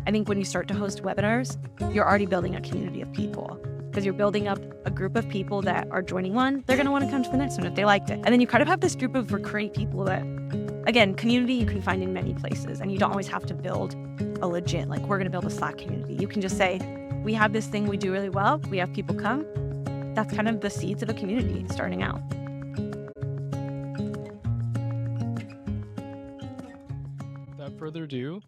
I think when you start to host webinars, you're already building a community of people because you're building up a group of people that are joining one. They're going to want to come to the next one if they liked it. And then you kind of have this group of recurring people that, again, community you can find in many places. And you don't always have to build a legit, like, we're going to build a Slack community. You can just say, we have this thing we do really well. We have people come. That's kind of the seeds of a community starting out. Without further ado,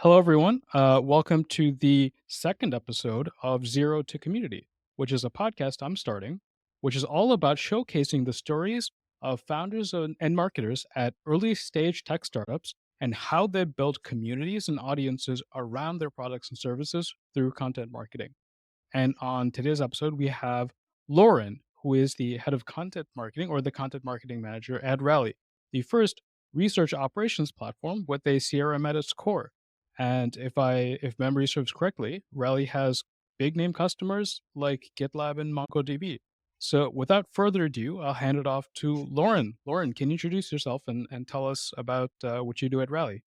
hello everyone. Welcome to the second episode of Zero to Community, which is a podcast I'm starting, which is all about showcasing the stories of founders and marketers at early stage tech startups and how they build communities and audiences around their products and services through content marketing. And on today's episode, we have Lauren, who is the head of content marketing or the content marketing manager at Rally, the first research operations platform with a CRM at its core. And if memory serves correctly, Rally has big name customers like GitLab and MongoDB. So without further ado, I'll hand it off to Lauren. Lauren, can you introduce yourself and tell us about what you do at Rally?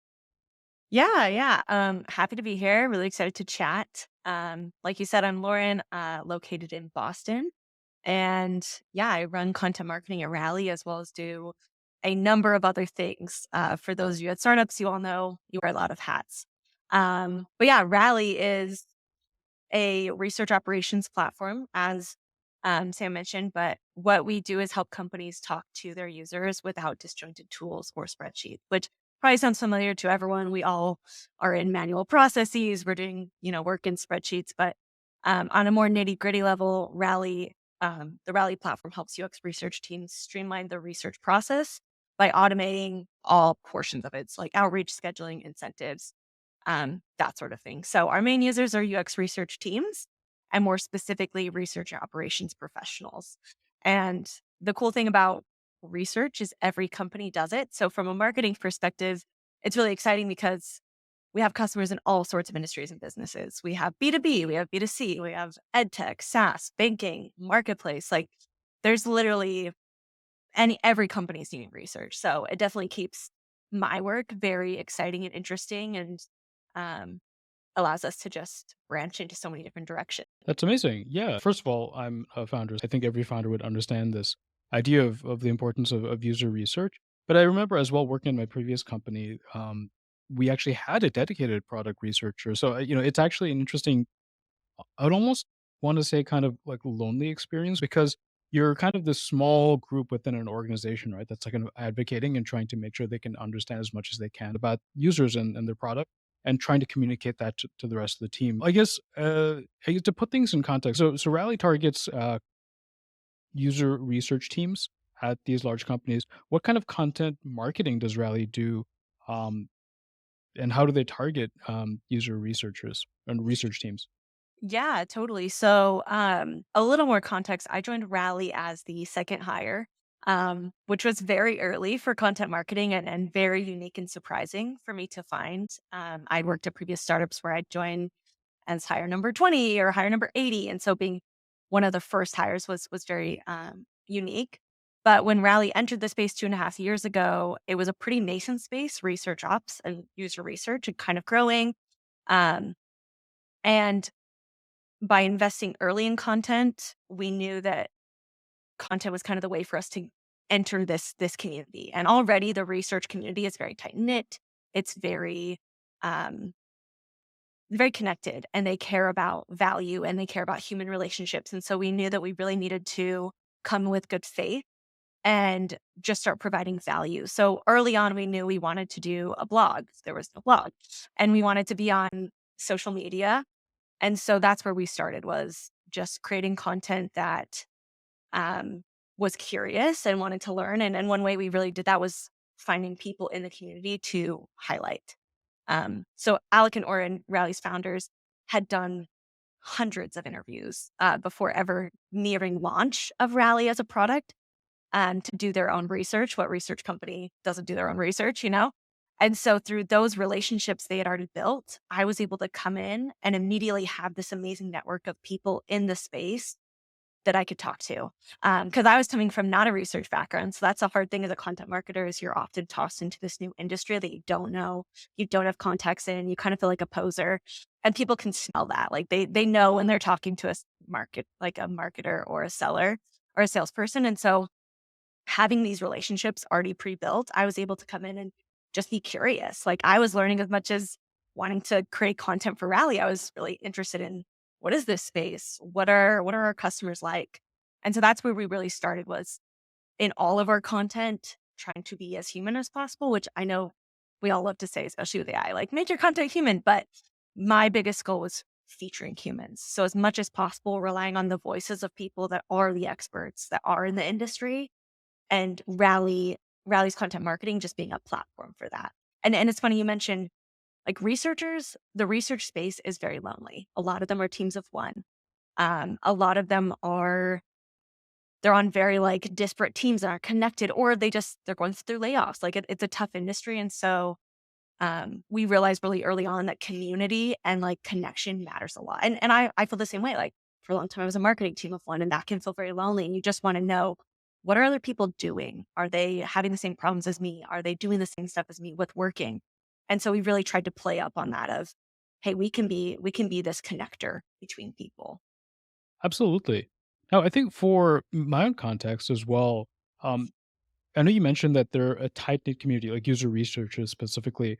Yeah. Happy to be here. Really excited to chat. Like you said, I'm Lauren, located in Boston. And yeah, I run content marketing at Rally as well as do a number of other things. For those of you at startups, you all know you wear a lot of hats. But yeah, Rally is a research operations platform, as Sam mentioned. But what we do is help companies talk to their users without disjointed tools or spreadsheets, which probably sounds familiar to everyone. We all are in manual processes. We're doing, work in spreadsheets, but on a more nitty gritty level, the Rally platform helps UX research teams streamline the research process by automating all portions of it. It's like outreach, scheduling, incentives, that sort of thing. So our main users are UX research teams and more specifically research operations professionals. And the cool thing about research is every company does it. So from a marketing perspective, it's really exciting because we have customers in all sorts of industries and businesses. We have B2B, we have B2C, we have ed tech, SaaS, banking, marketplace. Like there's literally every company's doing research. So it definitely keeps my work very exciting and interesting and um, allows us to just branch into so many different directions. That's amazing. Yeah. First of all, I'm a founder. I think every founder would understand this idea of the importance of user research. But I remember as well working in my previous company, we actually had a dedicated product researcher. So, it's actually an interesting, I'd almost want to say kind of like lonely experience because you're kind of this small group within an organization, right? That's like kind of advocating and trying to make sure they can understand as much as they can about users and their product and trying to communicate that to the rest of the team. I guess to put things in context, so Rally targets user research teams at these large companies. What kind of content marketing does Rally do? Um, and how do they target user researchers and research teams? Yeah, totally. So, a little more context. I joined Rally as the second hire, which was very early for content marketing and very unique and surprising for me to find. I'd worked at previous startups where I'd joined as hire number 20 or hire number 80. And so being one of the first hires was very unique. But when Rally entered the space 2.5 years ago, it was a pretty nascent space, research ops and user research and kind of growing. Um, and by investing early in content, we knew that content was kind of the way for us to enter this community. And already the research community is very tight knit. It's um, very connected, and they care about value and they care about human relationships. And so we knew that we really needed to come with good faith and just start providing value. So early on, we knew we wanted to do a blog. There was no blog, and we wanted to be on social media. And so that's where we started, was just creating content that um, was curious and wanted to learn. And one way we really did that was finding people in the community to highlight. So Alec and Oren, Rally's founders, had done hundreds of interviews before ever nearing launch of Rally as a product, to do their own research. What research company doesn't do their own research, you know? And so through those relationships they had already built, I was able to come in and immediately have this amazing network of people in the space that I could talk to. Because I was coming from not a research background, so that's a hard thing as a content marketer is you're often tossed into this new industry that you don't know, you don't have context in, you kind of feel like a poser, and people can smell that. Like they know when they're talking to a market like a marketer or a seller or a salesperson, and so having these relationships already pre-built, I was able to come in and just be curious. Like I was learning as much as wanting to create content for Rally. I was really interested in what is this space? What are our customers like? And so that's where we really started was in all of our content, trying to be as human as possible, which I know we all love to say, especially with AI, like make your content human. But my biggest goal was featuring humans. So as much as possible, relying on the voices of people that are the experts that are in the industry and Rally's content marketing just being a platform for that. And it's funny you mentioned like researchers, the research space is very lonely. A lot of them are teams of one. A lot of them are they're on very like disparate teams that aren't connected, or they're going through layoffs. Like it's a tough industry, and so we realized really early on that community and like connection matters a lot. And I feel the same way. Like for a long time, I was a marketing team of one, and that can feel very lonely. And you just want to know what are other people doing? Are they having the same problems as me? Are they doing the same stuff as me with working? And so we really tried to play up on that of, hey, we can be this connector between people. Absolutely. Now, I think for my own context as well, um, I know you mentioned that they're a tight knit community, like user researchers specifically.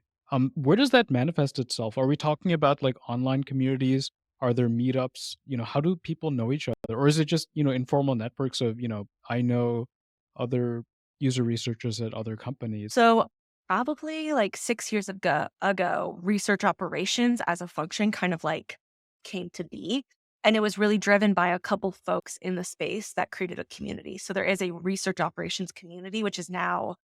Where does that manifest itself? Are we talking about like online communities? Are there meetups? How do people know each other? Or is it just, informal networks of, I know other user researchers at other companies? So probably like 6 years ago, research operations as a function kind of like came to be. And it was really driven by a couple folks in the space that created a community. So there is a research operations community, which is now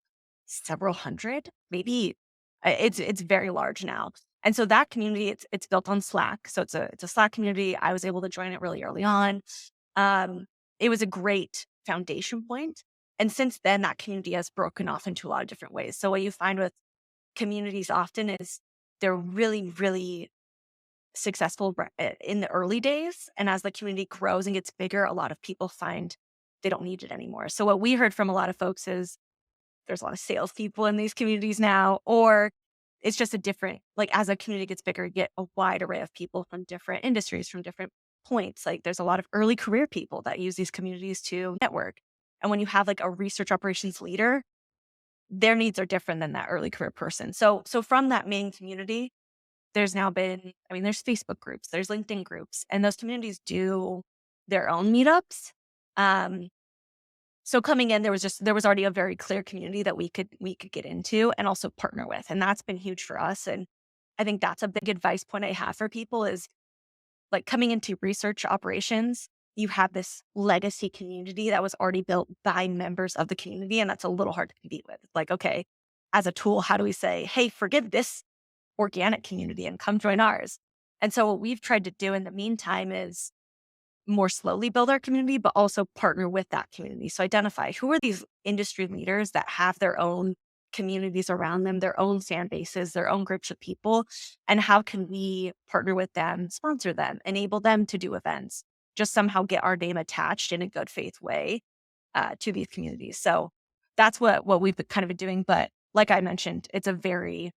several hundred, maybe it's very large now. And so that community, it's built on Slack. So it's a Slack community. I was able to join it really early on. Um, it was a great foundation point. And since then, that community has broken off into a lot of different ways. So what you find with communities often is they're really, really successful in the early days. And as the community grows and gets bigger, a lot of people find they don't need it anymore. So what we heard from a lot of folks is there's a lot of salespeople in these communities now, or it's just a different, like as a community gets bigger, you get a wide array of people from different industries, from different points. Like there's a lot of early career people that use these communities to network. And when you have like a research operations leader, their needs are different than that early career person. So from that main community, there's now been, I mean, there's Facebook groups, there's LinkedIn groups, and those communities do their own meetups. Um, so coming in, there was already a very clear community that we could get into and also partner with. And that's been huge for us. And I think that's a big advice point I have for people is like coming into research operations, you have this legacy community that was already built by members of the community. And that's a little hard to compete with. It's like, okay, as a tool, how do we say, hey, forget this organic community and come join ours? And so what we've tried to do in the meantime is more slowly build our community, but also partner with that community. So identify who are these industry leaders that have their own communities around them, their own fan bases, their own groups of people, and how can we partner with them, sponsor them, enable them to do events, just somehow get our name attached in a good faith way to these communities. So that's what we've been kind of been doing. But like I mentioned, it's a very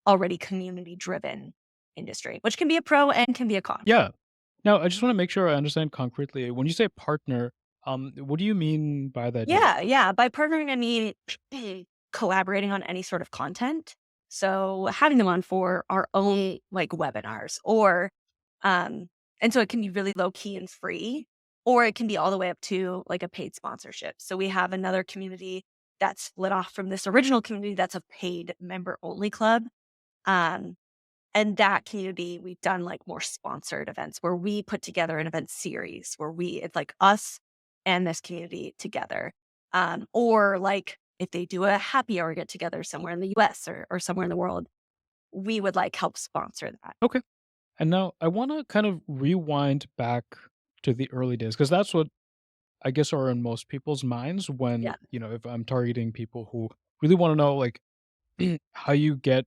already community driven industry, which can be a pro and can be a con. Yeah. Now, I just want to make sure I understand concretely. When you say partner, what do you mean by that? Yeah, yeah. By partnering, I mean collaborating on any sort of content. So having them on for our own like webinars or and so it can be really low key and free, or it can be all the way up to like a paid sponsorship. So we have another community that's split off from this original community that's a paid member only club. Um, and that community, we've done like more sponsored events where we put together an event series where it's like us and this community together. Or like if they do a happy hour get together somewhere in the US or somewhere in the world, we would like help sponsor that. Okay. And now I want to kind of rewind back to the early days because that's what I guess are in most people's minds when, Yeah. if I'm targeting people who really want to know like how you get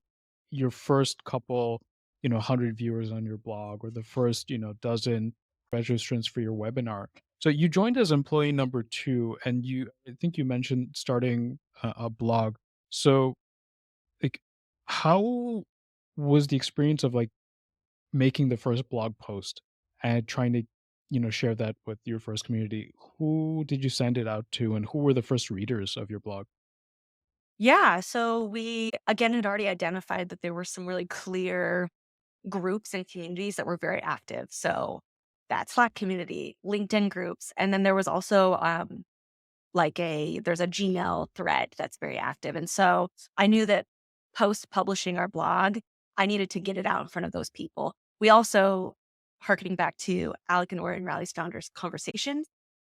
your first couple, 100 viewers on your blog or the first, dozen registrants for your webinar. So you joined as employee number 2, and I think you mentioned starting a blog. So, like, how was the experience of, like, making the first blog post and trying to, share that with your first community? Who did you send it out to, and who were the first readers of your blog? Yeah, so we again had already identified that there were some really clear groups and communities that were very active. So that Slack community, LinkedIn groups, and then there was also there's a Gmail thread that's very active. And so I knew that post publishing our blog, I needed to get it out in front of those people. We also, harkening back to Alec and Orion Rally's founders conversations,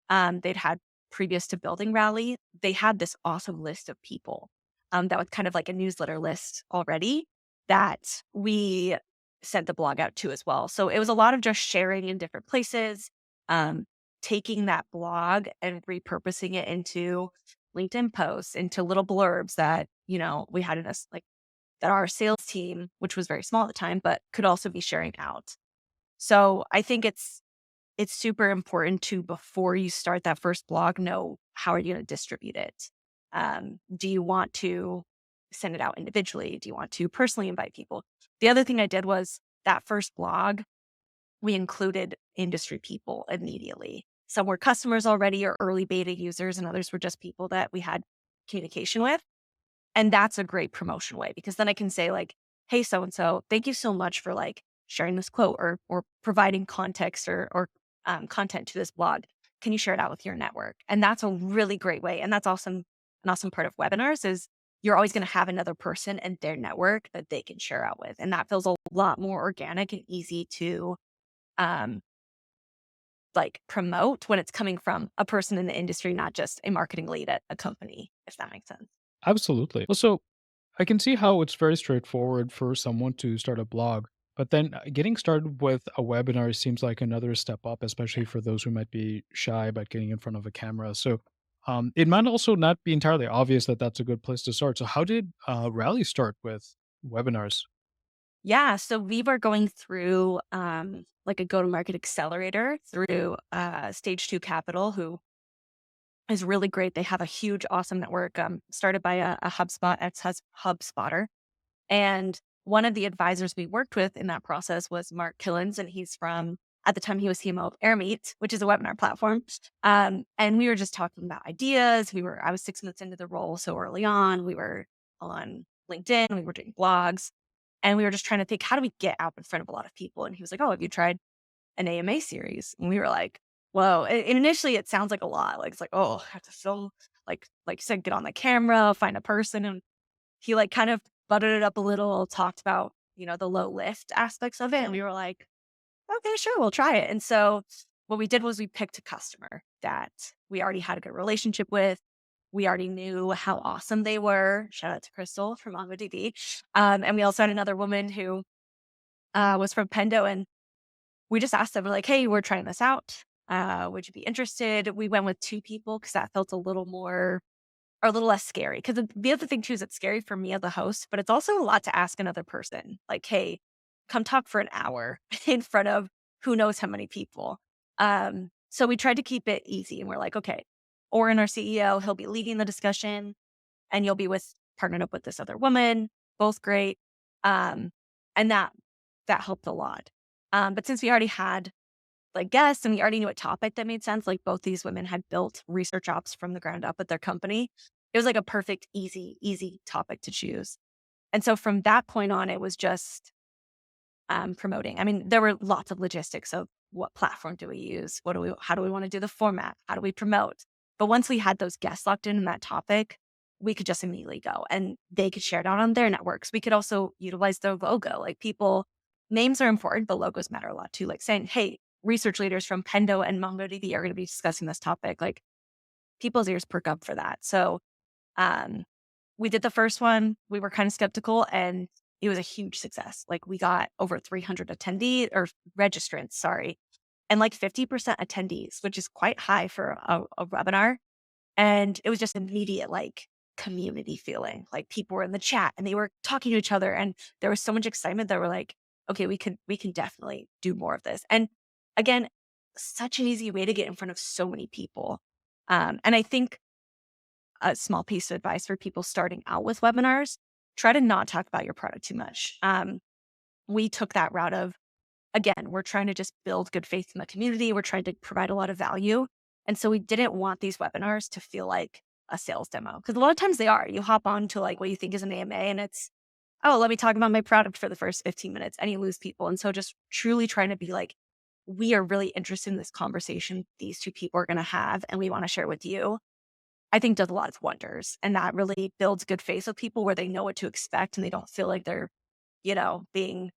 they'd had previous to building Rally, they had this awesome list of people that was kind of like a newsletter list already that we sent the blog out to as well. So it was a lot of just sharing in different places, um, taking that blog and repurposing it into LinkedIn posts, into little blurbs that, we had in us like that our sales team, which was very small at the time, but could also be sharing out. So I think it's super important to, before you start that first blog, know how are you going to distribute it. Do you want to send it out individually? Do you want to personally invite people? The other thing I did was that first blog, we included industry people immediately. Some were customers already or early beta users, and others were just people that we had communication with. And that's a great promotion way because then I can say like, "Hey, so and so, thank you so much for like sharing this quote or providing context or content to this blog. Can you share it out with your network?" And that's a really great way. And that's awesome. An awesome part of webinars is you're always going to have another person in their network that they can share out with, and that feels a lot more organic and easy to um, like promote when it's coming from a person in the industry, not just a marketing lead at a company. If that makes sense. Absolutely. Well, so I can see how it's very straightforward for someone to start a blog, but then getting started with a webinar seems like another step up, especially for those who might be shy about getting in front of a camera. So it might also not be entirely obvious that that's a good place to start. So how did Rally start with webinars? Yeah, so we were going through, like a go-to-market accelerator through, Stage 2 Capital, who is really great. They have a huge, awesome network, started by a HubSpot ex-HubSpotter. And one of the advisors we worked with in that process was Mark Killens, and he's from at the time, he was CMO of AirMeet, which is a webinar platform. And we were just talking about ideas. I was 6 months into the role, so early on, we were on LinkedIn, we were doing blogs, and we were just trying to think, how do we get out in front of a lot of people? And he was like, "Oh, have you tried an AMA series?" And we were like, "Whoa." And initially it sounds like a lot. Like it's like, oh, I have to film, like you said, get on the camera, find a person. And he like kind of buttered it up a little, talked about, the low lift aspects of it. And we were like, okay, sure, we'll try it. And so what we did was we picked a customer that we already had a good relationship with. We already knew how awesome they were. Shout out to Crystal from MongoDB. And we also had another woman who was from Pendo, and we just asked them, we're like, "Hey, we're trying this out. Would you be interested?" We went with 2 people because that felt a little more or a little less scary. Because the other thing too is it's scary for me as the host, but it's also a lot to ask another person. Like, "Hey, come talk for an hour in front of who knows how many people." So we tried to keep it easy, and we're like, "Okay, Oren, our CEO, he'll be leading the discussion, and you'll be partnered up with this other woman, both great." Um, and that helped a lot. But since we already had like guests and we already knew a topic that made sense, like both these women had built research ops from the ground up at their company, it was like a perfect, easy topic to choose. And so from that point on, it was just promoting. I mean, there were lots of logistics of what platform do we use? How do we want to do the format? How do we promote? But once we had those guests locked in that topic, we could just immediately go and they could share it out on their networks. We could also utilize their logo. Like names are important, but logos matter a lot too. Like saying, "Hey, research leaders from Pendo and MongoDB are going to be discussing this topic." Like people's ears perk up for that. So um, we did the first one. We were kind of skeptical, and it was a huge success. Like we got over 300 attendee or registrants, sorry, and like 50% attendees, which is quite high for a webinar. And it was just immediate like community feeling. Like people were in the chat and they were talking to each other, and there was so much excitement that we're like, okay, we can definitely do more of this. And again, such an easy way to get in front of so many people. And I think a small piece of advice for people starting out with webinars, try to not talk about your product too much. We took that route of, again, we're trying to just build good faith in the community. We're trying to provide a lot of value. And so we didn't want these webinars to feel like a sales demo because a lot of times they are. You hop on to like what you think is an AMA and it's, oh, let me talk about my product for the first 15 minutes and you lose people. And so just truly trying to be like, we are really interested in this conversation these two people are going to have and we want to share it with you. I think does a lot of wonders. And that really builds good faith with people where they know what to expect and they don't feel like they're, being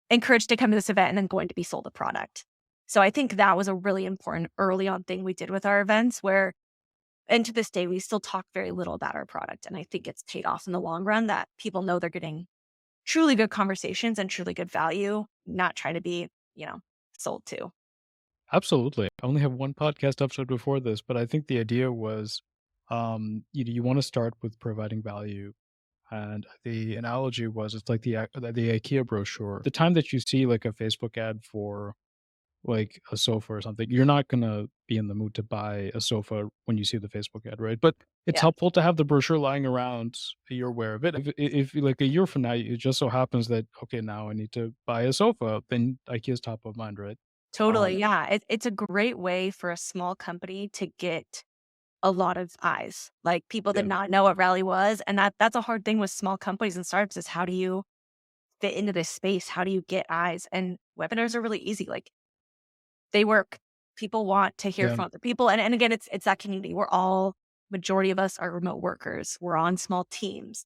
encouraged to come to this event and then going to be sold a product. So I think that was a really important early on thing we did with our events where, and to this day, we still talk very little about our product. And I think it's paid off in the long run that people know they're getting truly good conversations and truly good value, not trying to be, you know, sold to. Absolutely. I only have one podcast episode before this, but I think the idea was, you want to start with providing value. And the analogy was it's like the IKEA brochure. The time that you see like a Facebook ad for like a sofa or something, you're not gonna be in the mood to buy a sofa when you see the Facebook ad, right? But it's Yeah, helpful to have the brochure lying around so you're aware of it. If like a year from now, it just so happens that okay, now I need to buy a sofa, then IKEA's top of mind, right? totally. Um, Yeah. It's a great way for a small company to get a lot of eyes. Like people did yeah, not know what Rally was. And that's a hard thing with small companies and startups is how do you fit into this space? How do you get eyes? And webinars are really easy. Like they work. People want to hear yeah, from other people. And again, it's that community. We're all majority of us are remote workers. We're on small teams.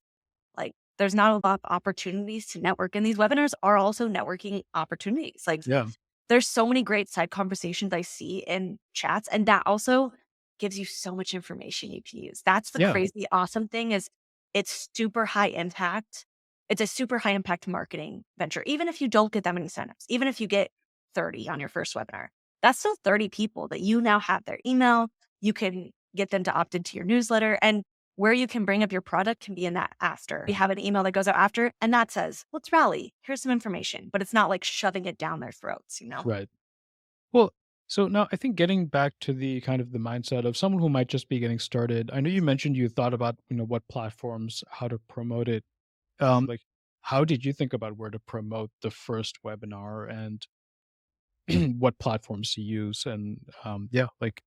Like there's not a lot of opportunities to network. And these webinars are also networking opportunities. Like yeah, there's so many great side conversations I see in chats, and that also gives you so much information you can use. That's the yeah, crazy awesome thing is it's super high impact. It's a super high impact marketing venture. Even if you don't get that many signups, even if you get 30 on your first webinar, that's still 30 people that you now have their email. You can get them to opt into your newsletter and where you can bring up your product can be in that after. We have an email that goes out after and that says, let's rally. Here's some information, but it's not like shoving it down their throats. right. Well, so now I think getting back to the kind of the mindset of someone who might just be getting started. I know you mentioned you thought about, what platforms, how to promote it. Like, how did you think about where to promote the first webinar and what platforms to use? And yeah, like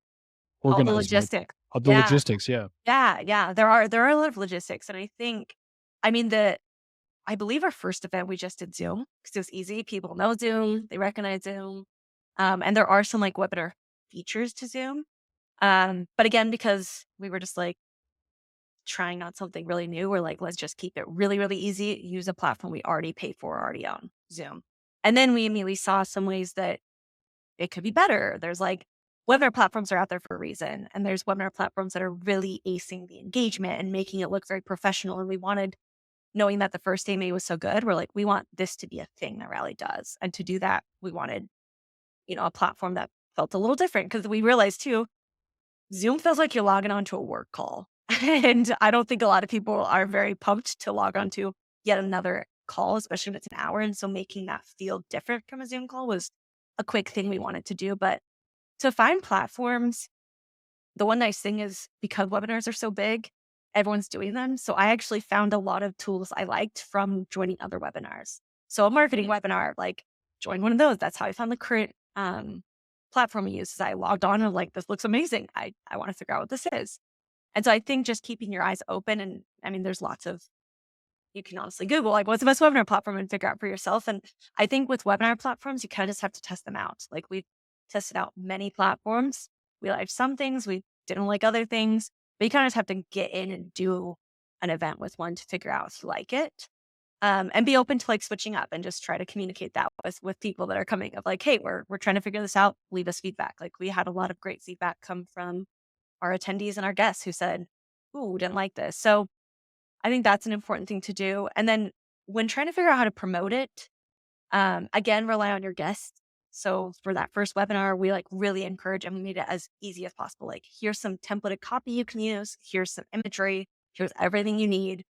All the organize like logistics. the Yeah. logistics. Yeah, Yeah. Yeah. There are a lot of logistics. And I think, I mean, I believe our first event we just did Zoom because it was easy. People know Zoom, they recognize Zoom. And there are some like webinar features to Zoom. But again, because we were just like trying out something really new, we're like, let's just keep it really, really easy. Use a platform we already pay for, already own, Zoom. And then we immediately saw some ways that it could be better. There's like webinar platforms are out there for a reason. And there's webinar platforms that are really acing the engagement and making it look very professional. And we wanted, knowing that the first AMA was so good, we're like, we want this to be a thing that Rally does. And to do that, we wanted, a platform that felt a little different because we realized too, Zoom feels like you're logging on to a work call. And I don't think a lot of people are very pumped to log on to yet another call, especially when it's an hour. And so making that feel different from a Zoom call was a quick thing we wanted to do. But to find platforms, the one nice thing is because webinars are so big, everyone's doing them. So I actually found a lot of tools I liked from joining other webinars. So a marketing webinar, like join one of those. That's how I found the current platform we use. Is I logged on and like, this looks amazing. I want to figure out what this is. And so I think just keeping your eyes open and I mean, there's lots of you can honestly Google like what's the best webinar platform and figure out for yourself. And I think with webinar platforms, you kind of just have to test them out. Like we've tested out many platforms. We liked some things, we didn't like other things, but you kind of just have to get in and do an event with one to figure out if you like it. And be open to like switching up and just try to communicate that with people that are coming of like, hey, we're trying to figure this out. Leave us feedback. Like we had a lot of great feedback come from our attendees and our guests who said, ooh, didn't like this. So I think that's an important thing to do. And then when trying to figure out how to promote it, again, rely on your guests. So for that first webinar, we like really encourage and we made it as easy as possible. Like, here's some templated copy you can use. Here's some imagery. Here's everything you need.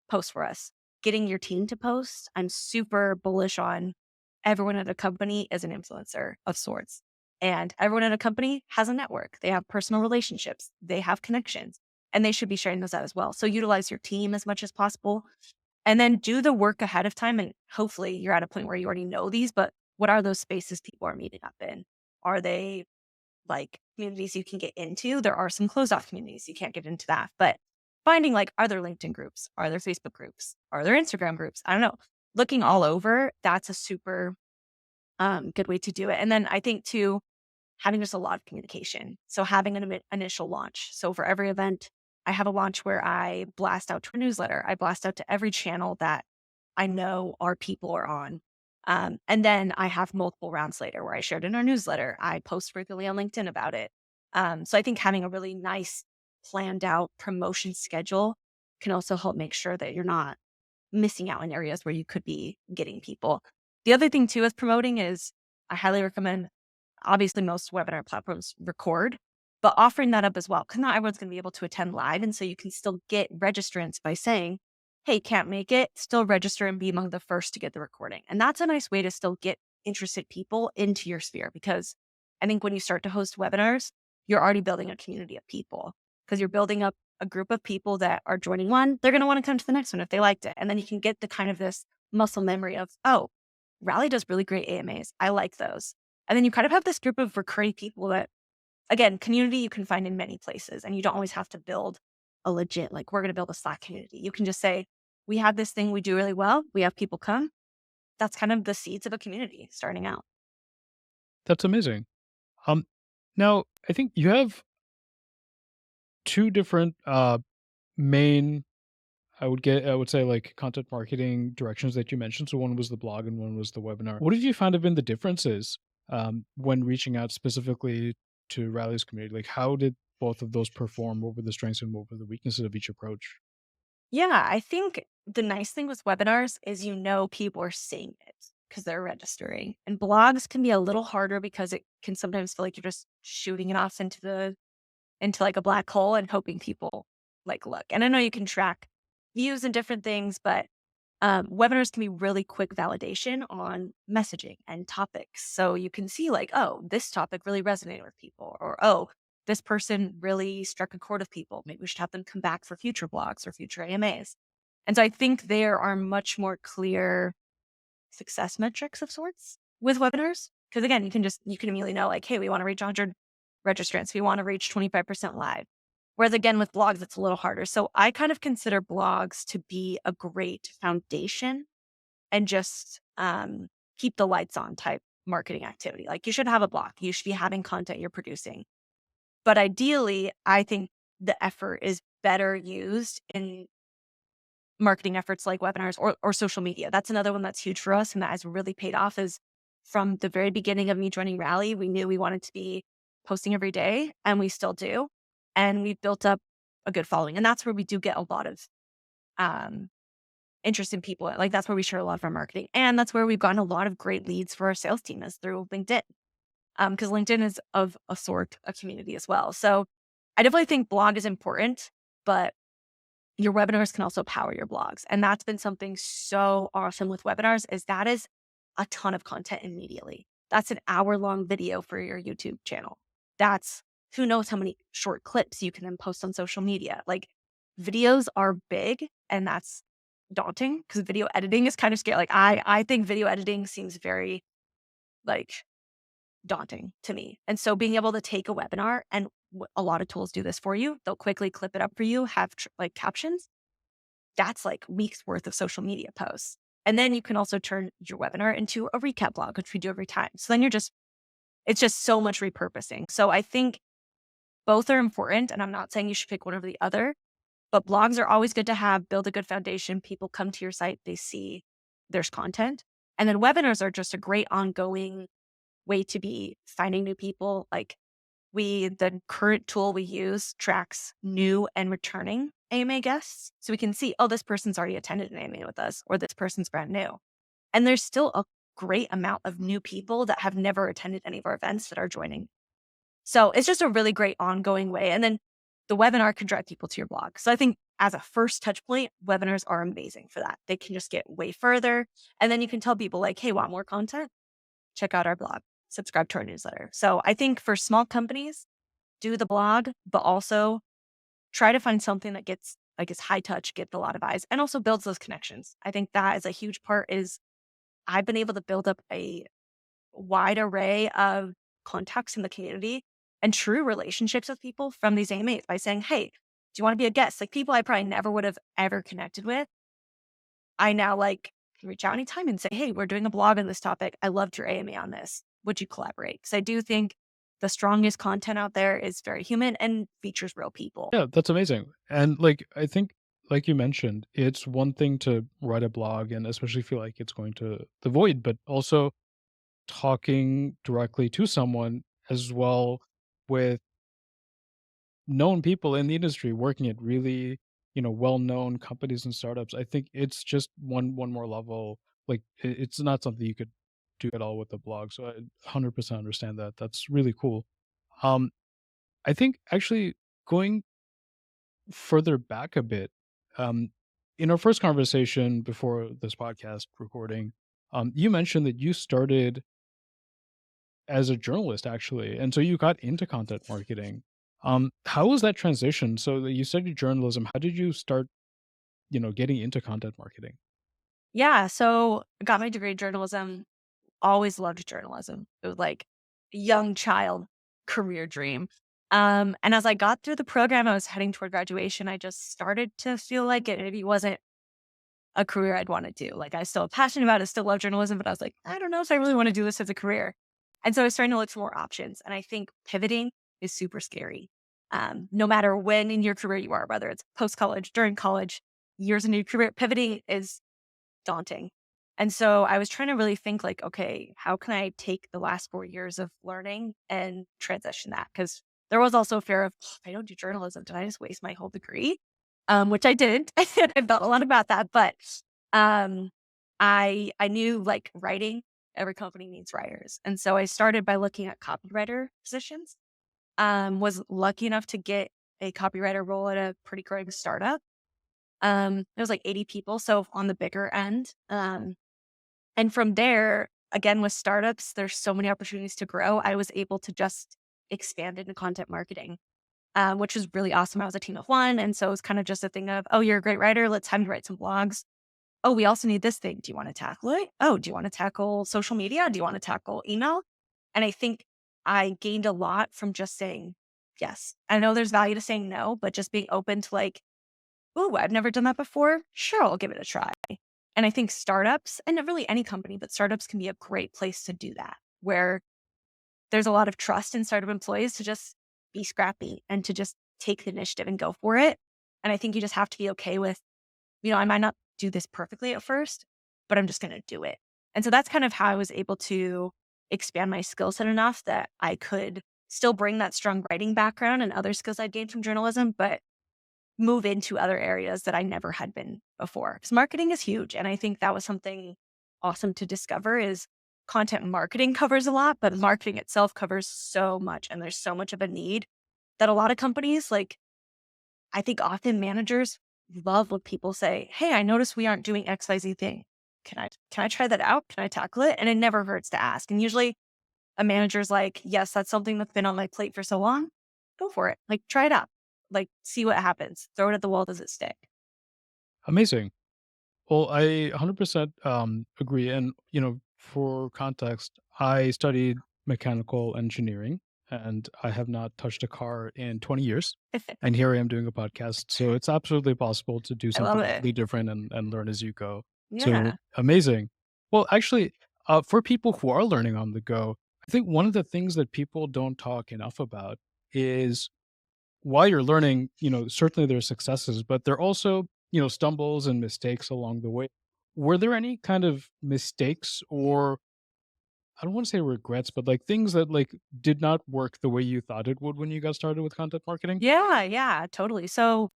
Post for us. Getting your team to post. I'm super bullish on everyone at a company as an influencer of sorts. And everyone in a company has a network. They have personal relationships, they have connections, and they should be sharing those out as well. So utilize your team as much as possible and then do the work ahead of time. And hopefully you're at a point where you already know these, but what are those spaces people are meeting up in? Are they like communities you can get into? There are some closed off communities. You can't get into that, but finding like, are there LinkedIn groups? Are there Facebook groups? Are there Instagram groups? I don't know. Looking all over, that's a super good way to do it. And then I think too, having just a lot of communication. So having an initial launch. So for every event, I have a launch where I blast out to a newsletter. I blast out to every channel that I know our people are on. And then I have multiple rounds later where I shared in our newsletter. I post regularly on LinkedIn about it. So I think having a really nice planned out promotion schedule can also help make sure that you're not missing out in areas where you could be getting people. The other thing too with promoting is I highly recommend, obviously most webinar platforms record, but offering that up as well, because not everyone's going to be able to attend live. And so you can still get registrants by saying, hey, can't make it, still register and be among the first to get the recording. And that's a nice way to still get interested people into your sphere, because I think when you start to host webinars, you're already building a community of people because you're building up a group of people that are joining one. They're going to want to come to the next one if they liked it. And then you can get the kind of this muscle memory of, oh, Rally does really great AMAs. I like those. And then you kind of have this group of recurring people that, again, community you can find in many places. And you don't always have to build a legit, like, we're going to build a Slack community. You can just say, we have this thing we do really well. We have people come. That's kind of the seeds of a community starting out. That's amazing. Um, Now I think you have two different main I would say like content marketing directions that you mentioned. So one was the blog and one was the webinar. What did you find have been the differences when reaching out specifically to Rally's community? Like how did both of those perform? What were the strengths and what were the weaknesses of each approach? Yeah, I think the nice thing with webinars is people are seeing it because they're registering. And blogs can be a little harder because it can sometimes feel like you're just shooting it off into like a black hole and hoping people like look. And I know you can track views and different things, but webinars can be really quick validation on messaging and topics. So you can see like, oh, this topic really resonated with people, or oh, this person really struck a chord with people. Maybe we should have them come back for future blogs or future AMAs. And so I think there are much more clear success metrics of sorts with webinars. Because again, you can immediately know like, hey, we want to reach 100 registrants. We want to reach 25% live. Whereas again, with blogs, it's a little harder. So I kind of consider blogs to be a great foundation and just keep the lights on type marketing activity. Like you should have a blog. You should be having content you're producing. But ideally, I think the effort is better used in marketing efforts like webinars or social media. That's another one that's huge for us and that has really paid off is from the very beginning of me joining Rally, we knew we wanted to be posting every day and we still do. And we've built up a good following. And that's where we do get a lot of um, interest in people. Like that's where we share a lot of our marketing. And that's where we've gotten a lot of great leads for our sales team is through LinkedIn. Because LinkedIn is of a sort a community as well. So I definitely think blog is important, but your webinars can also power your blogs. And that's been something so awesome with webinars is that is a ton of content immediately. That's an hour-long video for your YouTube channel. That's who knows how many short clips you can then post on social media. Like videos are big and that's daunting because video editing is kind of scary. Like I think video editing seems very like daunting to me. And so being able to take a webinar and a lot of tools do this for you. They'll quickly clip it up for you, have like captions. That's like weeks worth of social media posts. And then you can also turn your webinar into a recap blog, which we do every time. So then it's just so much repurposing. So I think both are important. And I'm not saying you should pick one over the other, but blogs are always good to have, build a good foundation. People come to your site, they see there's content. And then webinars are just a great ongoing way to be finding new people. Like the current tool we use tracks new and returning AMA guests. So we can see, oh, this person's already attended an AMA with us, or this person's brand new. And there's still a great amount of new people that have never attended any of our events that are joining. So it's just a really great ongoing way. And then the webinar can drive people to your blog. So I think as a first touch point, webinars are amazing for that. They can just get way further. And then you can tell people like, hey, want more content? Check out our blog. subscribe to our newsletter. So I think for small companies, do the blog, but also try to find something that gets like is high touch, get a lot of eyes, and also builds those connections. I think that is a huge part is I've been able to build up a wide array of contacts in the community and true relationships with people from these AMAs by saying, "Hey, do you want to be a guest?" Like people I probably never would have ever connected with. I now like can reach out anytime and say, "Hey, we're doing a blog on this topic. I loved your AMA on this. Would you collaborate?" Because I do think the strongest content out there is very human and features real people. Yeah, that's amazing. And like I think like you mentioned, it's one thing to write a blog and especially feel like it's going to the void, but also talking directly to someone as well with known people in the industry working at really, well-known companies and startups. I think it's just one more level. Like it's not something you could do at all with the blog. So I 100% understand that. That's really cool. Um, I think actually going further back a bit, um, in our first conversation before this podcast recording, you mentioned that you started as a journalist actually, and so you got into content marketing. How was that transition? So that you studied journalism. How did you start, getting into content marketing? Yeah, so I got my degree in journalism, always loved journalism. It was like a young child career dream. And as I got through the program, I was heading toward graduation. I just started to feel like it maybe wasn't a career I'd want to do. Like I still passionate about it, still love journalism, but I was like, I don't know if I really want to do this as a career. And so I was starting to look for more options. And I think pivoting is super scary. No matter when in your career you are, whether it's post college, during college, years into your career, pivoting is daunting. And so I was trying to really think like, okay, how can I take the last 4 years of learning and transition that? Because there was also a fear of, if I don't do journalism, did I just waste my whole degree? Which I didn't. I felt a lot about that. But um, I knew like writing, every company needs writers. And so I started by looking at copywriter positions. Was lucky enough to get a copywriter role at a pretty growing startup. It was like 80 people, so on the bigger end. And from there, again with startups, there's so many opportunities to grow. I was able to just expand into content marketing, which was really awesome. I was a team of one, and so it was kind of just a thing of, oh, you're a great writer. Let's have you write some blogs. Oh, we also need this thing. Do you want to tackle it? Oh, do you want to tackle social media? Do you want to tackle email? And I think I gained a lot from just saying yes. I know there's value to saying no, but just being open to like, "Ooh, I've never done that before. Sure, I'll give it a try." And I think startups, and not really any company, but startups can be a great place to do that, where there's a lot of trust in startup employees to just be scrappy and to just take the initiative and go for it. And I think you just have to be okay with, I might not do this perfectly at first, but I'm just going to do it. And so that's kind of how I was able to expand my skill set enough that I could still bring that strong writing background and other skills I'd gained from journalism, but move into other areas that I never had been before. Because marketing is huge. And I think that was something awesome to discover is content marketing covers a lot, but marketing itself covers so much. And there's so much of a need that a lot of companies, like I think often managers love when people say, "Hey, I noticed we aren't doing XYZ thing. Can I try that out? Can I tackle it?" And it never hurts to ask. And usually a manager's like, "Yes, that's something that's been on my plate for so long. Go for it. Like try it out. Like see what happens. Throw it at the wall. Does it stick?" Amazing. Well, I 100% agree. And, for context, I studied mechanical engineering and I have not touched a car in 20 years. And here I am doing a podcast. So it's absolutely possible to do I love something it. completely different and learn as you go. So Yeah. amazing. Well, actually, for people who are learning on the go, I think one of the things that people don't talk enough about is while you're learning, certainly there's successes, but there are also, stumbles and mistakes along the way. Were there any kind of mistakes or I don't want to say regrets, but like things that like did not work the way you thought it would when you got started with content marketing? Yeah, yeah, totally. So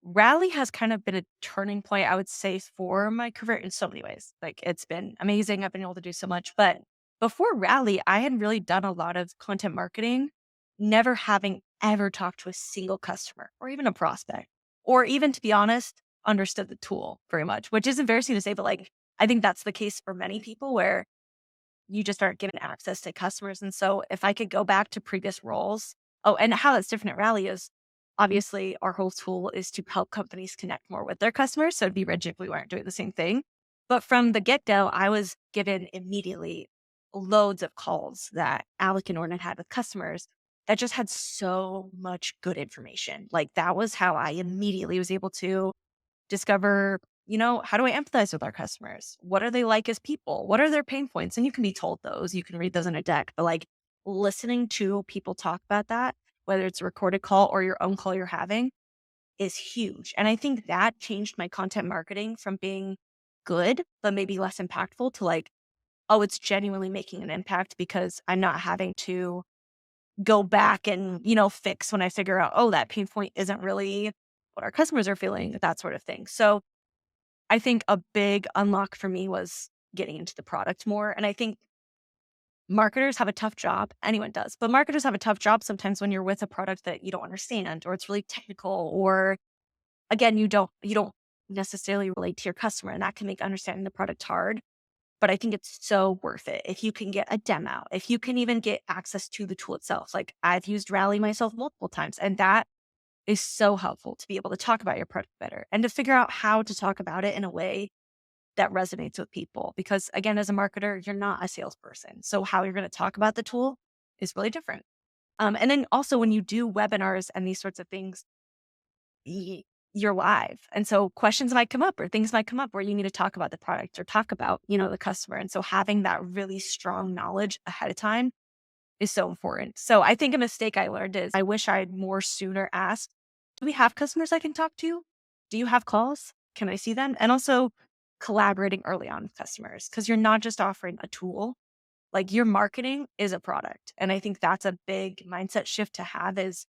Rally has kind of been a turning point, I would say, for my career in so many ways. Like it's been amazing. I've been able to do so much. But before Rally, I had really done a lot of content marketing, never having ever talked to a single customer or even a prospect, or even to be honest, understood the tool very much, which is embarrassing to say, but like I think that's the case for many people where you just aren't given access to customers. And so if I could go back to previous roles, oh, and how that's different at Rally is obviously our whole tool is to help companies connect more with their customers. So it'd be rigid if we weren't doing the same thing. But from the get go, I was given immediately loads of calls that Alec and Ornan had with customers that just had so much good information. Like that was how I immediately was able to discover, how do I empathize with our customers? What are they like as people? What are their pain points? And you can be told those, you can read those in a deck, but like listening to people talk about that, whether it's a recorded call or your own call you're having, is huge. And I think that changed my content marketing from being good, but maybe less impactful to like, oh, it's genuinely making an impact because I'm not having to go back and, fix when I figure out, oh, that pain point isn't really what our customers are feeling, that sort of thing. So I think a big unlock for me was getting into the product more. And I think marketers have a tough job. Anyone does, but marketers have a tough job sometimes when you're with a product that you don't understand or it's really technical or again, you don't necessarily relate to your customer and that can make understanding the product hard. But I think it's so worth it. If you can get a demo, if you can even get access to the tool itself. Like I've used Rally myself multiple times and that is so helpful to be able to talk about your product better and to figure out how to talk about it in a way that resonates with people. Because again, as a marketer, you're not a salesperson. So how you're going to talk about the tool is really different. And then also when you do webinars and these sorts of things, y- you're live. And so questions might come up or things might come up where you need to talk about the product or talk about, the customer. And so having that really strong knowledge ahead of time is so important. So I think a mistake I learned is I wish I'd more sooner asked, do we have customers I can talk to? Do you have calls? Can I see them? And also collaborating early on with customers because you're not just offering a tool, like your marketing is a product. And I think that's a big mindset shift to have is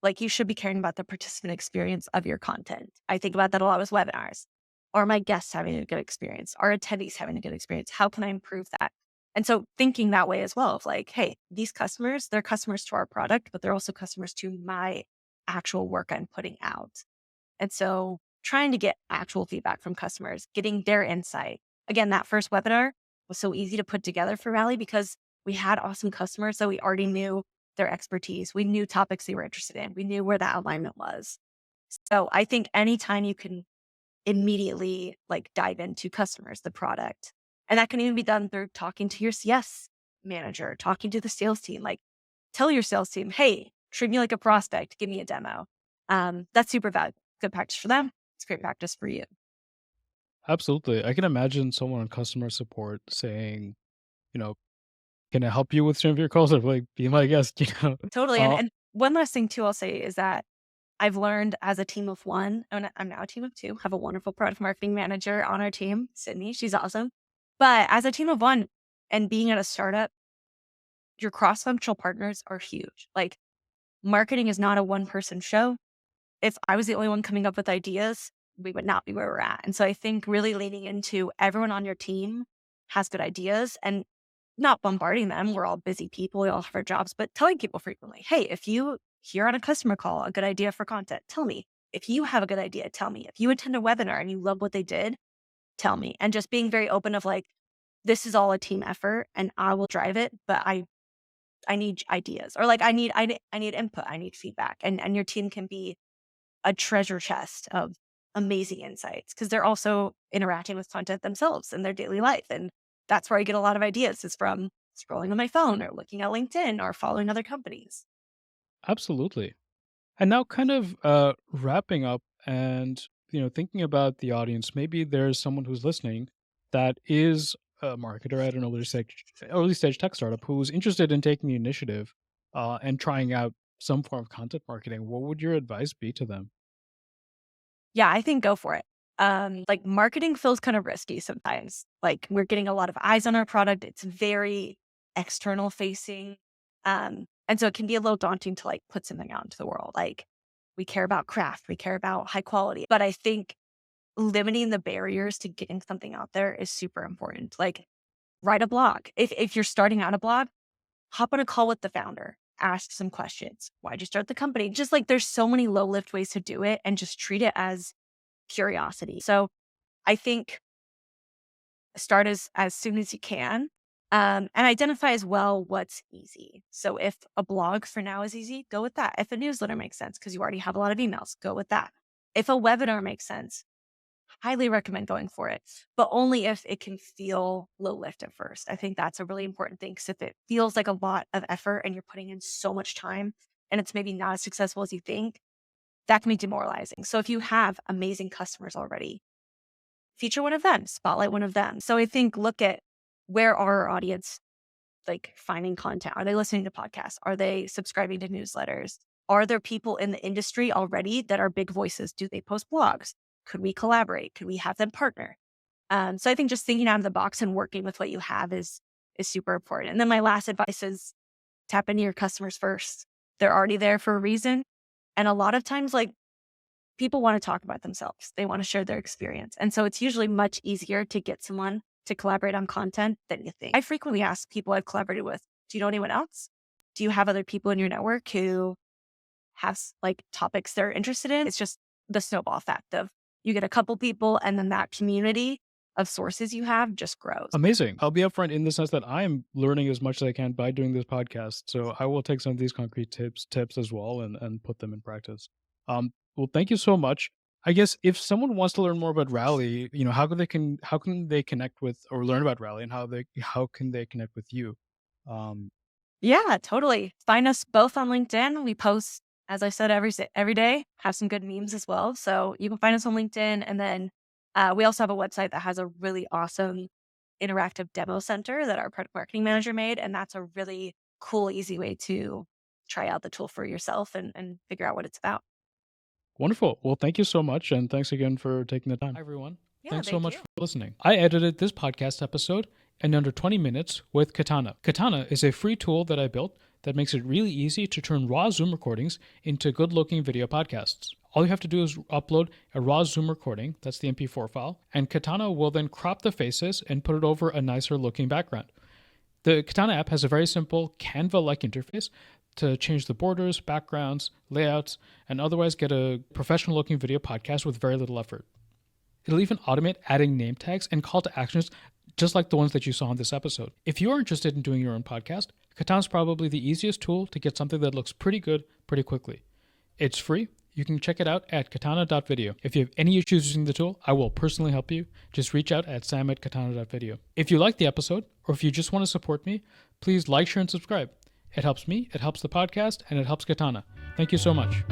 like you should be caring about the participant experience of your content. I think about that a lot with webinars. Are my guests having a good experience? Are attendees having a good experience? How can I improve that? And so thinking that way as well of like, hey, these customers, they're customers to our product, but they're also customers to my actual work I'm putting out. And so trying to get actual feedback from customers, getting their insight. Again, that first webinar was so easy to put together for Rally because we had awesome customers. So we already knew their expertise. We knew topics they were interested in. We knew where that alignment was. So I think anytime you can immediately like dive into customers, the product, and that can even be done through talking to your CS manager, talking to the sales team, like tell your sales team, hey, treat me like a prospect, give me a demo. That's super valuable. Good practice for them. It's great practice for you. Absolutely. I can imagine someone on customer support saying, you know, "Can I help you with some of your calls?" Or like, "Be my guest," you know? Totally. And Uh, and one last thing too, I'll say is that I've learned as a team of one, and I'm now a team of two, have a wonderful product marketing manager on our team, Sydney. She's awesome. But as a team of one and being at a startup, your cross functional partners are huge. Like marketing is not a one person show. If I was the only one coming up with ideas, we would not be where we're at. And so I think really leaning into everyone on your team has good ideas and not bombarding them. We're all busy people, we all have our jobs, but telling people frequently, hey, if you hear on a customer call a good idea for content, tell me. If you have a good idea, tell me. If you attend a webinar and you love what they did, tell me. And just being very open of like, this is all a team effort and I will drive it, but I need ideas or like I need input, I need feedback. And your team can be a treasure chest of amazing insights because they're also interacting with content themselves in their daily life. And that's where I get a lot of ideas is from scrolling on my phone or looking at LinkedIn or following other companies. Absolutely. And now kind of, wrapping up and, thinking about the audience, maybe there's someone who's listening that is a marketer at an early stage tech startup who's interested in taking the initiative, and trying out some form of content marketing. What would your advice be to them? Yeah, I think go for it. Like marketing feels kind of risky sometimes. Like we're getting a lot of eyes on our product. It's very external facing. And so it can be a little daunting to like put something out into the world. Like we care about craft, we care about high quality. But I think limiting the barriers to getting something out there is super important. Like write a blog. If you're starting out a blog, hop on a call with the founder, ask some questions. Why'd you start the company? Just like there's so many low lift ways to do it and just treat it as curiosity. So I think Start as soon as you can, and identify as well what's easy. So if a blog for now is easy, go with that. If a newsletter makes sense because you already have a lot of emails, go with that. If a webinar makes sense, highly recommend going for it, but only if it can feel low lift at first. I think that's a really important thing because if it feels like a lot of effort and you're putting in so much time and it's maybe not as successful as you think, that can be demoralizing. So if you have amazing customers already, feature one of them, spotlight one of them. So I think look at where are our audience like finding content? Are they listening to podcasts? Are they subscribing to newsletters? Are there people in the industry already that are big voices? Do they post blogs? Could we collaborate? Could we have them partner? So I think just thinking out of the box and working with what you have is super important. And then my last advice is tap into your customers first. They're already there for a reason. And a lot of times, like people want to talk about themselves. They want to share their experience. And so it's usually much easier to get someone to collaborate on content than you think. I frequently ask people I've collaborated with, do you know anyone else? Do you have other people in your network who have like topics they're interested in? It's just the snowball effect of you get a couple people and then that community of sources you have just grows. Amazing. I'll be upfront in the sense that I am learning as much as I can by doing this podcast. So I will take some of these concrete tips as well and put them in practice. Well, thank you so much. I guess if someone wants to learn more about Rally, how can they connect with or learn about Rally and how can they connect with you? Um, Yeah, totally. Find us both on LinkedIn. We post, as I said, every day. Have some good memes as well. So you can find us on LinkedIn, and then we also have a website that has a really awesome interactive demo center that our product marketing manager made, and that's a really cool, easy way to try out the tool for yourself and figure out what it's about. Wonderful. Well, thank you so much. And thanks again for taking the time. Hi, everyone. Yeah, Thanks so thank much you. for listening. I edited this podcast episode in under 20 minutes with Katana. Katana is a free tool that I built that makes it really easy to turn raw Zoom recordings into good looking video podcasts. All you have to do is upload a raw Zoom recording, that's the MP4 file, and Katana will then crop the faces and put it over a nicer looking background. The Katana app has a very simple Canva-like interface to change the borders, backgrounds, layouts, and otherwise get a professional-looking video podcast with very little effort. It'll even automate adding name tags and call to actions just like the ones that you saw in this episode. If you are interested in doing your own podcast, Katana is probably the easiest tool to get something that looks pretty good pretty quickly. It's free. You can check it out at katana.video. If you have any issues using the tool, I will personally help you. Just reach out at sam@katana.video. If you like the episode, or if you just want to support me, please like, share, and subscribe. It helps me, it helps the podcast, and it helps Katana. Thank you so much.